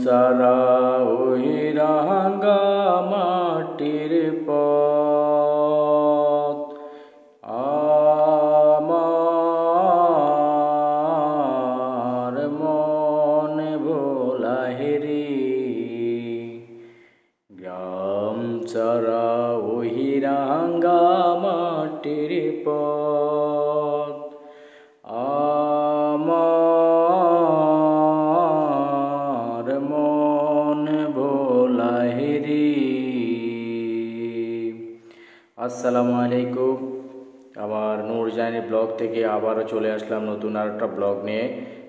সারা ওই রাঙা মাটির পথ আমার মনে ভোলাহিরি গ্রাম সারা ওই রাঙা মাটির পথ আমার মনে ভোলাহিরি। আসসালামু আলাইকুম। আমার নূরজাহানি ব্লগ থেকে আবারও চলে আসলাম নতুন আর একটা ব্লগ নিয়ে।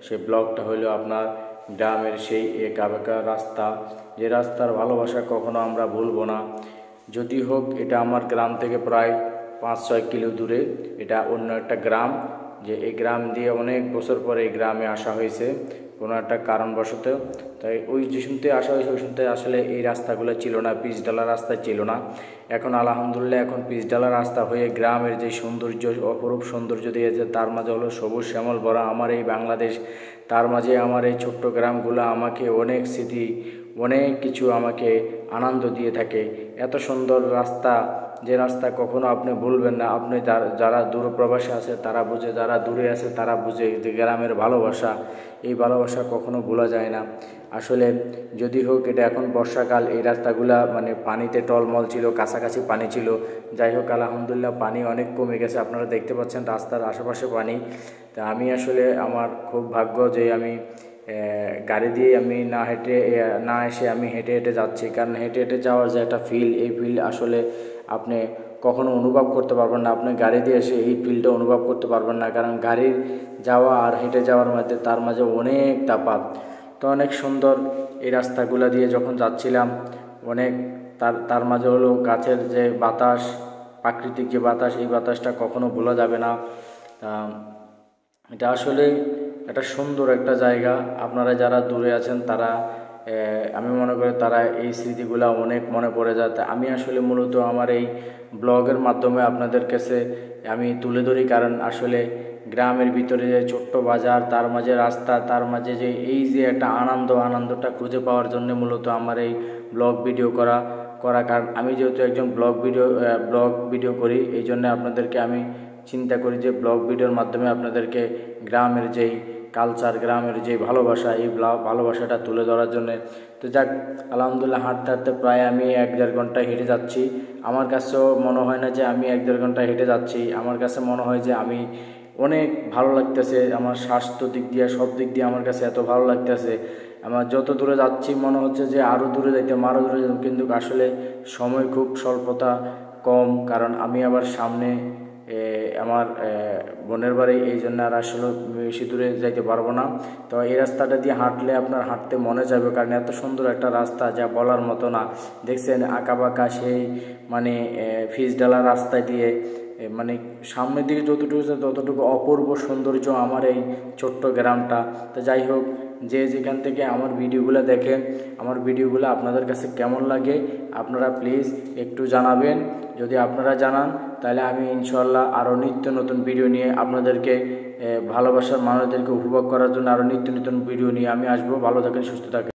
সেই ব্লগটা হলো আপনার গ্রামের সেই একা বেঁকা রাস্তা, যে রাস্তার ভালোবাসা কখনো আমরা ভুলবো না। যদি হোক এটা আমার গ্রাম থেকে প্রায় 5-6 কিলো দূরে, এটা অন্য একটা গ্রাম। যে এই গ্রাম দিয়ে অনেক বছর পরে এই গ্রামে আসা হয়েছে কোনো একটা কারণবশত। তাই ওই যে শুনতে আসা হয়েছে ওই শুনতে আসলে এই রাস্তাগুলো ছিল না, পিচ ঢালা রাস্তা ছিল না। এখন আলহামদুলিল্লাহ এখন পিচ ঢালা রাস্তা হয়ে গ্রামের যে সৌন্দর্য, অপরূপ সৌন্দর্য দিয়েছে, তার মাঝে হলো সবুজ শ্যামল ভরা আমার এই বাংলাদেশ। তার মাঝে আমার এই ছোট্ট গ্রামগুলো আমাকে অনেক স্মৃতি, অনেক কিছু আমাকে আনন্দ দিয়ে থাকে। এত সুন্দর রাস্তা, যে রাস্তা কখনো আপনি ভুলবেন না। আপনি যারা দূরপ্রবাসে আছে তারা বুঝে, যারা দূরে আছে তারা বুঝে যে গ্রামের ভালোবাসা, এই ভালোবাসা কখনো ভোলা যায় না। আসলে যদি হোক এটা এখন বর্ষাকাল, এই রাস্তাগুলা মানে পানিতে টলমল ছিল, কাছাকাছি পানি ছিল। যাই হোক আলহামদুলিল্লাহ পানি অনেক কমে গেছে, আপনারা দেখতে পাচ্ছেন রাস্তার আশেপাশে পানি। তা আমি আসলে আমার খুব ভাগ্য যে আমি গাড়ি দিয়ে আমি না এসে আমি হেঁটে হেঁটে যাচ্ছি। কারণ হেঁটে হেঁটে যাওয়ার যে একটা ফিল, এই ফিল আসলে আপনি কখনো অনুভব করতে পারবেন না। আপনি গাড়ি দিয়ে এসে এই ফিলটা অনুভব করতে পারবেন না, কারণ গাড়ির যাওয়া আর হেঁটে যাওয়ার মধ্যে তার মাঝে অনেক তফাৎ। তো অনেক সুন্দর এই রাস্তাগুলো দিয়ে যখন যাচ্ছিলাম, অনেক তার মাঝে হলো গাছের যে বাতাস, প্রাকৃতিক যে বাতাস, এই বাতাসটা কখনো ভোলা যাবে না। এটা আসলে একটা সুন্দর একটা জায়গা। আপনারা যারা দূরে আছেন তারা, আমি মনে করি তারা এই স্মৃতিগুলো অনেক মনে পড়ে যায়। আমি আসলে মূলত আমার এই ব্লগের মাধ্যমে আপনাদের কাছে আমি তুলে ধরি, কারণ আসলে গ্রামের ভিতরে যে ছোট্ট বাজার, তার মাঝে রাস্তা, তার মাঝে যে এই যে একটা আনন্দটা খুঁজে পাওয়ার জন্য মূলত আমার এই ব্লগ ভিডিও করা। কারণ আমি যেহেতু একজন ব্লগ ভিডিও করি, এই জন্য আপনাদেরকে আমি চিন্তা করি যে ব্লগ ভিডিওর মাধ্যমে আপনাদেরকে গ্রামের যেই কালচার, গ্রামের যে ভালোবাসা, এই ভালোবাসাটা তুলে ধরার জন্যে। তো যাক আলহামদুলিল্লাহ হাঁটতে হাঁটতে প্রায় আমি 1-1.5 ঘন্টা হেঁটে যাচ্ছি। আমার কাছেও মনে হয় না যে আমি 1-1.5 ঘন্টা হেঁটে যাচ্ছি, আমার কাছে মনে হয় যে আমি অনেক ভালো লাগতেছে। আমার স্বাস্থ্য দিক দিয়ে, সব দিক দিয়ে আমার কাছে এত ভালো লাগতেছে। আমার যত দূরে যাচ্ছি মনে হচ্ছে যে আরও দূরে যেতাম, কিন্তু আসলে সময় খুব স্বল্পতা কম। কারণ আমি আবার সামনে আমার বোনের বাড়ি, এই জন্য আর আসলে বেশি দূরে যাইতে পারবো না। তো এই রাস্তাটা দিয়ে হাঁটলে আপনার হাঁটতে মনে যাবে, কারণ এত সুন্দর একটা রাস্তা যা বলার মতো না। দেখছেন আঁকাবাঁকা সেই মানে পিচ ঢালা রাস্তা দিয়ে, মানে সামনের দিকে যতটুকু ততটুকু অপূর্ব সৌন্দর্য আমার এই ছোট্ট গ্রামটা। তো যাই হোক, যে যেখান থেকে আমার ভিডিওগুলো দেখেন, আমার ভিডিওগুলো আপনাদের কাছে কেমন লাগে আপনারা প্লিজ একটু জানাবেন। যদি আপনারা জানান তাহলে আমি ইনশাল্লাহ আরও নিত্য নতুন ভিডিও নিয়ে আপনাদেরকে, ভালোবাসার মানুষদেরকে উপভোগ করার জন্য আরও নিত্য নতুন ভিডিও নিয়ে আমি আসবো। ভালো থাকেন, সুস্থ থাকেন।